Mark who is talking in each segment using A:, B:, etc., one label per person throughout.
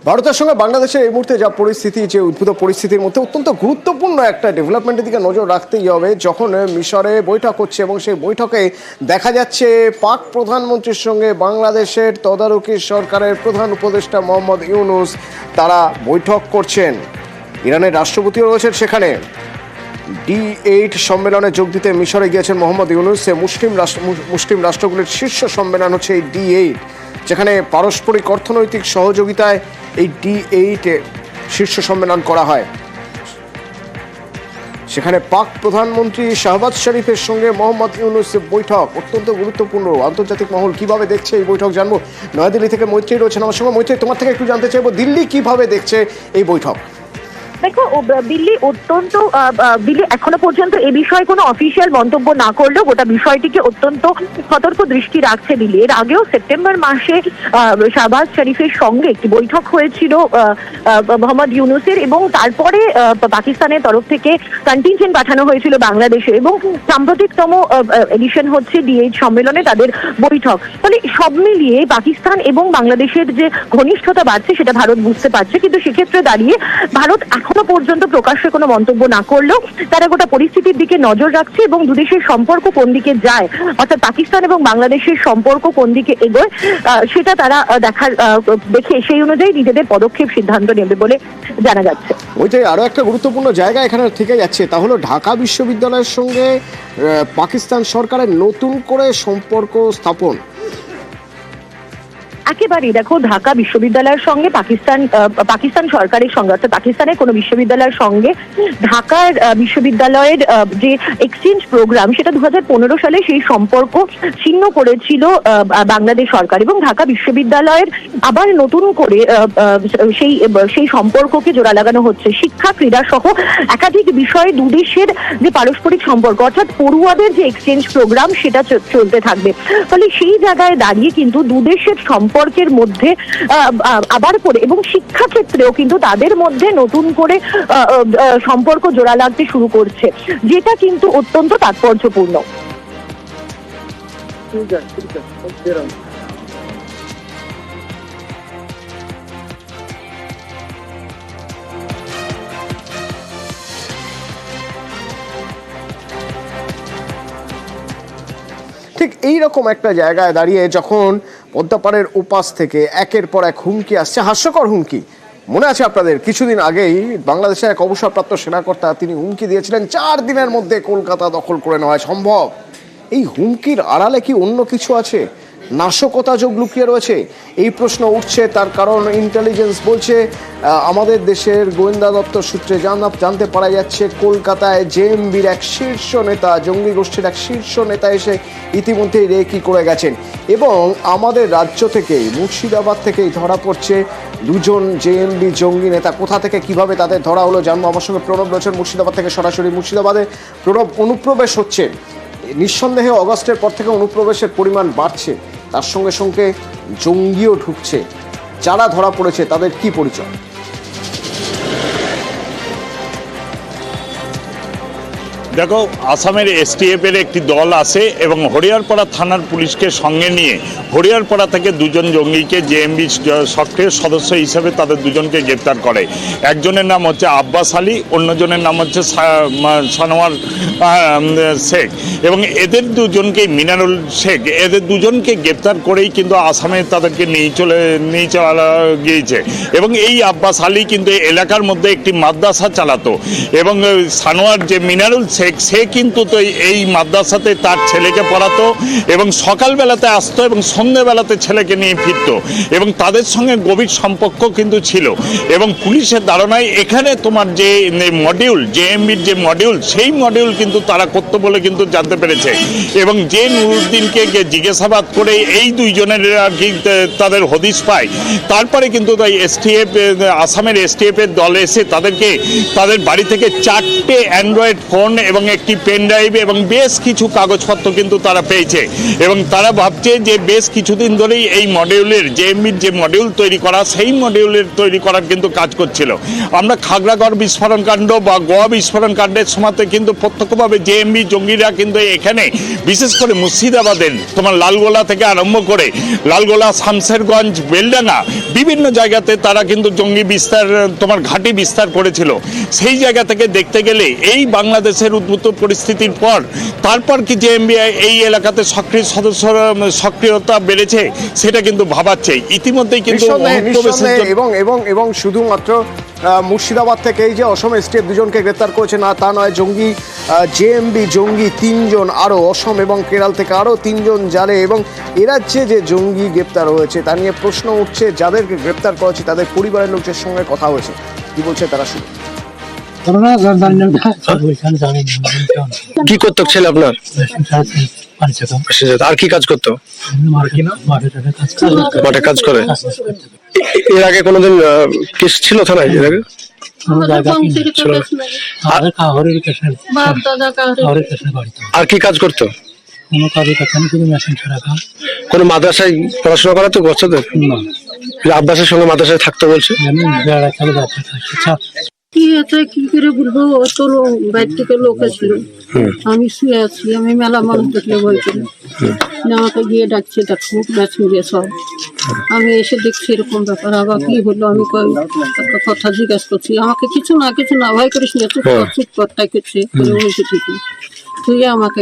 A: ভারতের সঙ্গে বাংলাদেশের এই মুহূর্তে যা পরিস্থিতি, যে উদ্ভূত পরিস্থিতির মধ্যে অত্যন্ত গুরুত্বপূর্ণ একটা ডেভেলপমেন্টের দিকে নজর রাখতেই হবে। যখন মিশরে বৈঠক হচ্ছে এবং সেই বৈঠকে দেখা যাচ্ছে পাক প্রধানমন্ত্রীর সঙ্গে বাংলাদেশের তদারকি সরকারের প্রধান উপদেষ্টা মোহাম্মদ ইউনূস তারা বৈঠক করছেন। ইরানের রাষ্ট্রপতিও রয়েছেন সেখানে। D8 সম্মেলনে যোগ দিতে মিশরে গিয়েছেন মোহাম্মদ ইউনূস। মুসলিম রাষ্ট্রগুলির শীর্ষ সম্মেলন হচ্ছে এই D8, যেখানে পারস্পরিক অর্থনৈতিক সহযোগিতায় এই D8 শীর্ষ সম্মেলন করা হয়। সেখানে পাক প্রধানমন্ত্রী শাহবাজ শরীফের সঙ্গে মোহাম্মদ ইউনূসের বৈঠক অত্যন্ত গুরুত্বপূর্ণ। আন্তর্জাতিক মহল কিভাবে দেখছে এই বৈঠক জানবো। নয়াদিল্লি থেকে মৈত্রী রয়েছেন আমার সঙ্গে। মৈত্রী, তোমার থেকে একটু জানতে চাইবো দিল্লি কিভাবে দেখছে এই বৈঠক।
B: দেখো, দিল্লি এখনো পর্যন্ত এ বিষয়ে কোনো অফিসিয়াল মন্তব্য না করলেও গোটা বিষয়টিকে অত্যন্ত সতর্ক দৃষ্টি রাখছে দিল্লি। এর আগেও সেপ্টেম্বর মাসে শাহবাজ শরীফের সঙ্গে একটি বৈঠক হয়েছিল মোহাম্মদ ইউনূসের, এবং তারপরে পাকিস্তানের তরফ থেকে কন্টিনজেন্ট পাঠানো হয়েছিল বাংলাদেশে, এবং সাম্প্রতিকতম এডিশন হচ্ছে D8 সম্মেলনে তাদের বৈঠক। ফলে সব মিলিয়ে পাকিস্তান এবং বাংলাদেশের যে ঘনিষ্ঠতা বাড়ছে সেটা ভারত বুঝতে পারছে, কিন্তু সেক্ষেত্রে দাঁড়িয়ে ভারত এখনো পর্যন্ত প্রকাশ্যে কোনো মন্তব্য না করলেও তারা গোটা পরিস্থিতির দিকে নজর রাখছে এবং দুদেশের সম্পর্ক কোন দিকে যায়, অর্থাৎ পাকিস্তান এবং বাংলাদেশের সম্পর্ক কোন দিকে এগোয়, সেটা তারা দেখে সেই অনুযায়ী নিজেদের পদক্ষেপ সিদ্ধান্ত নেবে বলে জানা যাচ্ছে।
A: ওইটাই আরো একটা গুরুত্বপূর্ণ জায়গা এখানে থেকে যাচ্ছে, তা হলো ঢাকা বিশ্ববিদ্যালয়ের সঙ্গে পাকিস্তান সরকারের নতুন করে সম্পর্ক স্থাপন।
B: একেবারেই দেখো, ঢাকা বিশ্ববিদ্যালয়ের সঙ্গে পাকিস্তান সরকারের সঙ্গে, অর্থাৎ পাকিস্তানের কোনো বিশ্ববিদ্যালয়ের সঙ্গে ঢাকার বিশ্ববিদ্যালয়ের যে এক্সচেঞ্জ প্রোগ্রাম, সেটা 2015 সালে সেই সম্পর্ক ছিন্ন করেছিল বাংলাদেশ সরকার, এবং ঢাকা বিশ্ববিদ্যালয়ের আবার নতুন করে সেই সম্পর্ককে জোড়া লাগানো হচ্ছে। শিক্ষা, ক্রীড়া সহ একাধিক বিষয়ে দুদেশের যে পারস্পরিক সম্পর্ক, অর্থাৎ পড়ুয়াদের যে এক্সচেঞ্জ প্রোগ্রাম, সেটা চলতে থাকবে। ফলে সেই জায়গায় দাঁড়িয়ে কিন্তু দুদেশের সম্পর্কের মধ্যে আবার করে, এবং শিক্ষা ক্ষেত্রেও কিন্তু তাদের মধ্যে নতুন করে সম্পর্ক জোড়া লাগতে শুরু করছে, যেটা কিন্তু অত্যন্ত তাৎপর্যপূর্ণ।
A: ঠিক এইরকম একটা জায়গায় দাঁড়িয়ে যখন পদ্মাপাড়ের উপাস থেকে একের পর এক হুমকি আসছে, হাস্যকর হুমকি। মনে আছে আপনাদের, কিছুদিন আগেই বাংলাদেশের এক অবসরপ্রাপ্ত সেনাকর্তা তিনি হুমকি দিয়েছিলেন 4 দিনের মধ্যে কলকাতা দখল করে নেওয়া সম্ভব। এই হুমকির আড়ালে কি অন্য কিছু আছে? নাশকতা যোগ লুকিয়ে রয়েছে? এই প্রশ্ন উঠছে। তার কারণ ইন্টেলিজেন্স বলছে, আমাদের দেশের গোয়েন্দা দপ্তর সূত্রে জানতে পারা যাচ্ছে কলকাতায় জেএমবির এক শীর্ষ নেতা, জঙ্গি গোষ্ঠীর এক শীর্ষ নেতা এসে ইতিমধ্যেই রেকি করে গেছেন, এবং আমাদের রাজ্য থেকেই, মুর্শিদাবাদ থেকেই ধরা পড়ছে 2জন জেএমবি জঙ্গি নেতা। কোথা থেকে কিভাবে তাদের ধরা হলো জানবো। আমার সঙ্গে প্রণব রয়েছেন মুর্শিদাবাদ থেকে সরাসরি। মুর্শিদাবাদে প্রণব, অনুপ্রবেশ হচ্ছে নিঃসন্দেহে, অগস্টের পর থেকে অনুপ্রবেশের পরিমাণ বাড়ছে, তার সঙ্গে সঙ্গে জঙ্গিও ঢুকছে। যারা ধরা পড়েছে তাদের কি পরিচয়?
C: দেখো, আসামের STF এর একটি দল আসে এবং হরিয়ারপাড়া থানার পুলিশকে সঙ্গে নিয়ে হরিয়ারপাড়া থেকে 2জন জঙ্গিকে জেএমবি সক্রিয় সদস্য হিসেবে তাদের 2জনকে গ্রেপ্তার করে। একজনের নাম হচ্ছে আব্বাস আলী, অন্যজনের নাম হচ্ছে সানোয়ার শেখ, এবং এদের 2জনকে মিনারুল শেখ, এদের 2জনকে গ্রেপ্তার করেই কিন্তু আসামে তাদেরকে নিয়ে চলা গিয়েছে। এবং এই আব্বাস আলী কিন্তু এলাকার মধ্যে একটি মাদ্রাসা চালাতো, এবং সানোয়ার যে মিনারুল সে কিন্তু তো এই মাদ্রাসাতে তার ছেলেকে পড়াতো, এবং সকালবেলাতে আসতো এবং সন্ধ্যেবেলাতে ছেলেকে নিয়ে ফিরতো, এবং তাদের সঙ্গে গভীর সম্পর্ক কিন্তু ছিল। এবং পুলিশের ধারণায় এখানে তোমার যে মডিউল, জেএমবির যে মডিউল, সেই মডিউল কিন্তু তারা করতো বলে কিন্তু জানতে পেরেছে। এবং যে নুরুদ্দিনকে জিজ্ঞাসাবাদ করে এই 2জনের আর কি তাদের হদিশ পায়, তারপরে কিন্তু তাই আসামের STF এর দল এসে তাদের বাড়ি থেকে 4টে অ্যান্ড্রয়েড ফোন এবং একটি পেন ড্রাইভ এবং বেশ কিছু কাগজপত্র কিন্তু তারা পেয়েছে এবং তারা ভাবছে যে বেশ কিছুদিন ধরেই এই মডিউলের জেএমবির যে মডিউল তৈরি করা সেই মডিউলের তৈরি করার কিন্তু কাজ করছিল। আমরা খাগড়াগড় বিস্ফোরণ কাণ্ড বা গোয়া বিস্ফোরণ কাণ্ডের সময়তে কিন্তু প্রত্যক্ষভাবে জেএমবি জঙ্গিরা কিন্তু এখানে বিশেষ করে মুর্শিদাবাদের তোমার লালগোলা থেকে আরম্ভ করে লালগোলা, শামশেরগঞ্জ, বেলডাঙ্গা বিভিন্ন জায়গাতে তারা কিন্তু জঙ্গি বিস্তার তোমার ঘাঁটি বিস্তার করেছিল। সেই জায়গা থেকে দেখতে গেলে এই বাংলাদেশের উদ্ভূত পরিস্থিতির পর তারপর কি জেএমবি এই এলাকাতে সক্রিয়তা বেড়েছে সেটা কিন্তু ভাবাচ্ছে। ইতিমধ্যেই কিন্তু
A: এবং শুধুমাত্র মুর্শিদাবাদ থেকে এই যে অসম এসটিএফ দুজনকে গ্রেপ্তার করেছে না তা নয়, জঙ্গি জেএমবি জঙ্গি 3 জন, আরও অসম এবং কেরল থেকে আরও 3 জন জালে, এবং এ রাজ্যে যে জঙ্গি গ্রেপ্তার হয়েছে তা নিয়ে প্রশ্ন উঠছে। যাদেরকে গ্রেপ্তার করা হয়েছে তাদের পরিবারের লোকদের সঙ্গে কথা হয়েছে, কি বলছে তারা শুনুন।
D: কি করতো ছেলে আপনার? আর কি কাজ করতো? মাঠে কাজ করে। এর আগে কোনোদিন কেস ছিল থানায়? এর আগে আর কি কাজ করতো? কোনো মাদ্রাসায় পড়াশোনা করাতো বাচ্চাদের? আব্বাসের সঙ্গে মাদ্রাসায় থাকতো বলছে।
E: কি এটা কি করে বলবো, অত বাইর থেকে লোক ছিল, আমি শুয়ে আছি, আমি মেলা মানুষ দেখলে ভয় করি, আমাকে গিয়ে ডাকছে দেখো ম্যাচ মিলিয়ে সব। আমি এসে দেখছি এরকম ব্যাপার, আবার কি হলো আমি একটা কথা জিজ্ঞাসা করছি, আমাকে কিছু না ভয় করিস না, চুপ কর তাই করছে, হয়েছে ঠিকই। তুই আমাকে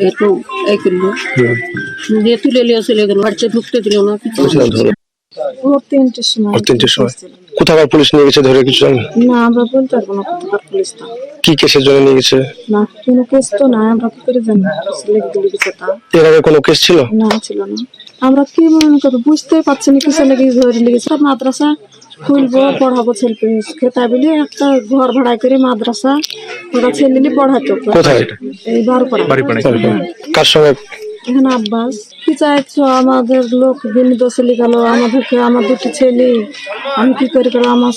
E: একটু এই করলো দিয়ে তুলে নিয়ে চলে গেল, বাড়িতে ঢুকতে দিল না কিছু।
D: ওর 3টের সময় কোথাকার পুলিশ নিয়ে গেছে ধরে কিছু জানেন?
E: না আমরা বলতে পারবো না কোথাকার পুলিশ।
D: কি কেসের জন্য নিয়ে গেছে?
E: না কোনো কেস তো না, আমরা কি করে জানি তা।
D: এর আগে কোনো কেস ছিল
E: না? ছিল না। আমরা কি মনে করবো বুঝতে পারছি না কিছু লেগে ধরে লেগেছে। মাদ্রাসা খুলবো পড়াবো ছেলেকে, তাই বলে একটা ঘর ভাড়া করে মাদ্রাসা ওরা ছেলে পড়াতো।
D: কোথায়?
E: এই বারোপাড়া।
D: কার সঙ্গে?
E: এখানে আব্বাস। কি চাইছো আমাদের লোক বিনীত চলে গেল, আমাদেরকে আমার 2টি ছেলে, আমি কি করে গেল, আমার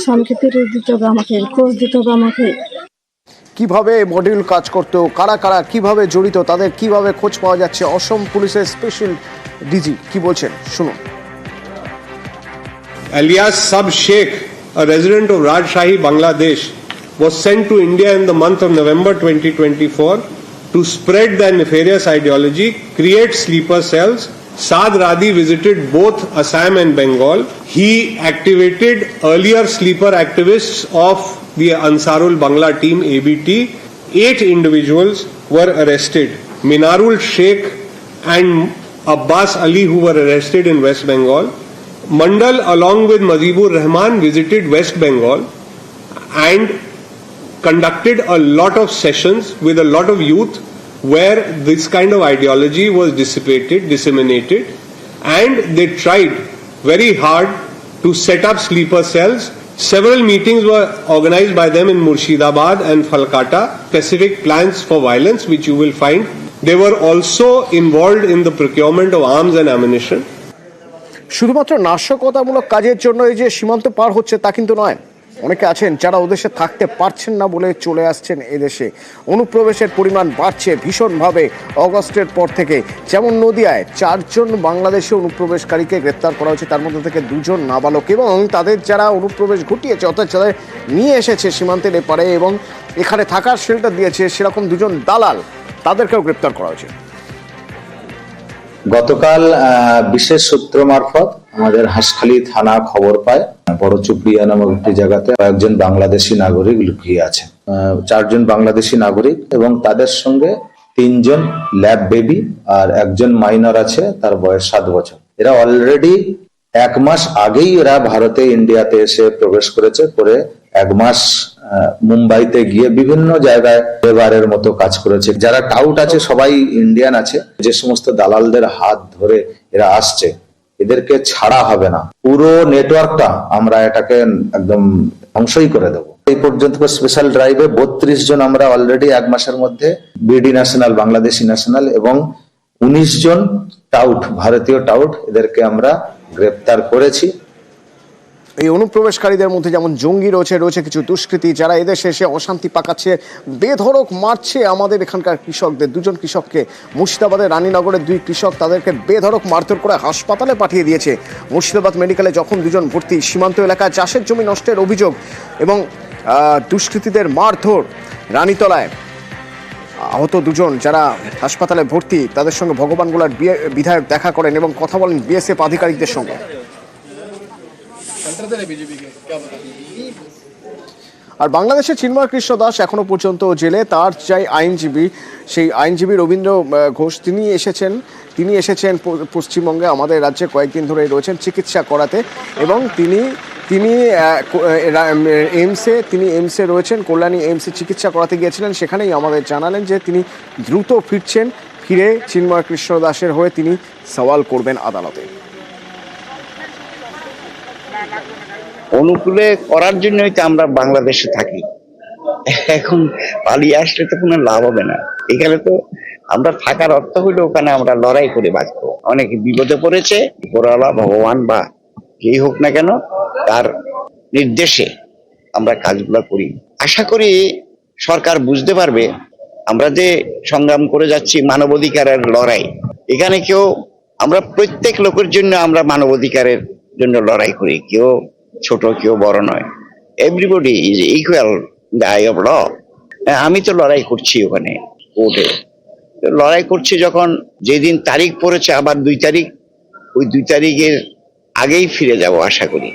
E: স্বামীকে ফিরে দিতে হবে, আমাকে খোঁজ দিতে হবে আমাকে।
A: কিভাবে মডিউল কাজ করতো, কারা কারা কিভাবে জড়িত, তাদের কিভাবে খোঁজ পাওয়া যাচ্ছে, অসম পুলিশের স্পেশাল ডিজি কি বলছেন শুনুন।
F: Alias Sab Sheikh, a resident of Rajshahi, Bangladesh, was sent to India in the month of November 2024 to spread their nefarious ideology, create sleeper cells. Saad Radi visited both Assam and Bengal. He activated earlier sleeper activists of the Ansarul Bangla team, ABT. 8 individuals were arrested. Minarul Sheikh and Abbas Ali, who were arrested in West Bengal. Mandal, along with Mazibur Rahman, visited West Bengal and conducted a lot of sessions with a lot of youth where this kind of ideology was disseminated, and they tried very hard to set up sleeper cells. Several meetings were organized by them in Murshidabad and Falkata, specific plans for violence which you will find. They were also involved in the procurement of arms and ammunition.
A: শুধুমাত্র নাশকতামূলক কাজের জন্য এই যে সীমান্ত পার হচ্ছে তা কিন্তু নয়। অনেকে আছেন যারা ওদেশে থাকতে পারছেন না বলে চলে আসছেন এদেশে। অনুপ্রবেশের পরিমাণ বাড়ছে ভীষণভাবে অগস্টের পর থেকে। যেমন নদিয়ায় 4 জন বাংলাদেশি অনুপ্রবেশকারীকে গ্রেপ্তার করা হয়েছে, তার মধ্যে থেকে 2 জন নাবালক, এবং তাদের যারা অনুপ্রবেশ ঘটিয়েছে অর্থাৎ যারা নিয়ে এসেছে সীমান্তের এপারে এবং এখানে থাকার শেল্টার দিয়েছে সেরকম 2 জন দালাল, তাদেরকেও গ্রেপ্তার করা হয়েছে।
G: গতকাল বিশেষ সূত্র মারফত আমাদের হাঁসখালি থানা খবর পায় বড় চুপড়িয়া নামক একটি জায়গাতে কয়েকজন বাংলাদেশি নাগরিক লুকিয়ে আছে। 4 জন বাংলাদেশি নাগরিক এবং তাদের সঙ্গে 3 জন ল্যাব বেবি আর 1 জন মাইনর আছে, তার বয়স 7 বছর। এরা অলরেডি 1 মাস আগেই এরা ভারতে ইন্ডিয়াতে এসে প্রবেশ করেছে, করে 1 মাস মুম্বাইতে গিয়ে বিভিন্ন জায়গায় লেবারের মতো কাজ করেছে। যারা টাউট আছে সবাই ইন্ডিয়ান আছে। যে সমস্ত দালালদের হাত ধরে এরা আসছে এদেরকে ছাড়া হবে না, পুরো নেটওয়ার্কটা আমরা এটাকে একদম ধ্বংসই করে দেবো। এই পর্যন্ত স্পেশাল ড্রাইভে 32 জন আমরা অলরেডি 1 মাসের মধ্যে বিডি ন্যাশনাল, বাংলাদেশি ন্যাশনাল এবং 19 জন টাউট, ভারতীয় টাউট, এদেরকে আমরা গ্রেপ্তার করেছি।
A: এই অনুপ্রবেশকারীদের মধ্যে যেমন জঙ্গি রয়েছে কিছু দুষ্কৃতী যারা এদেশে এসে অশান্তি পাকাচ্ছে, বেধড়ক মারছে আমাদের এখানকার কৃষকদের। দুজন কৃষককে মুর্শিদাবাদের রানীনগরের 2 কৃষক তাদেরকে বেধড়ক মারধর করে হাসপাতালে পাঠিয়ে দিয়েছে। মুর্শিদাবাদ মেডিকেলে যখন দুজন ভর্তি, সীমান্ত এলাকায় চাষের জমি নষ্টের অভিযোগ এবং দুষ্কৃতীদের মারধর। রানীতলায় আহত দুজন যারা হাসপাতালে ভর্তি, তাদের সঙ্গে ভগবানগোলার বিধায়ক দেখা করেন এবং কথা বলেন বিএসএফ আধিকারিকদের সঙ্গে। আর বাংলাদেশের চিন্ময় কৃষ্ণ দাস এখনো পর্যন্ত জেলে, তার চাই আইনজীবী। সেই আইনজীবী রবীন্দ্র ঘোষ তিনি এসেছেন পশ্চিমবঙ্গে, আমাদের রাজ্যে কয়েকদিন ধরে রয়েছেন চিকিৎসা করাতে এবং তিনি এইমসে রয়েছেন, কল্যাণী এইমসে চিকিৎসা করাতে গিয়েছিলেন। সেখানেই আমাদের জানালেন যে তিনি দ্রুত ফিরে চিন্ময় কৃষ্ণ দাসের হয়ে তিনি সওয়াল করবেন আদালতে।
H: অনুকূলে করার জন্যই তো আমরা বাংলাদেশে থাকি। এখন পালিয়ে আসলে তো কোনো লাভ হবে না। এখানে তো আমরা থাকার অর্থ হইলে ওখানে আমরা লড়াই করে বাঁচবো। অনেকে বিপদে পড়েছে, উপরওয়ালা ভগবান বা যেই হোক না কেন তার নির্দেশে আমরা কাজগুলো করি। আশা করি সরকার বুঝতে পারবে আমরা যে সংগ্রাম করে যাচ্ছি মানবাধিকারের লড়াই, এখানে আমরা প্রত্যেক লোকের জন্য আমরা মানবাধিকারের জন্য লড়াই করি, কেউ ছোট কেউ বড় নয়। Everybody is equal the eye of law. আমি তো লড়াই করছি ওখানে কোর্টে, লড়াই করছি যখন যেদিন তারিখ পড়েছে আবার 2 তারিখ, ওই 2 তারিখের আগেই ফিরে যাব আশা করি।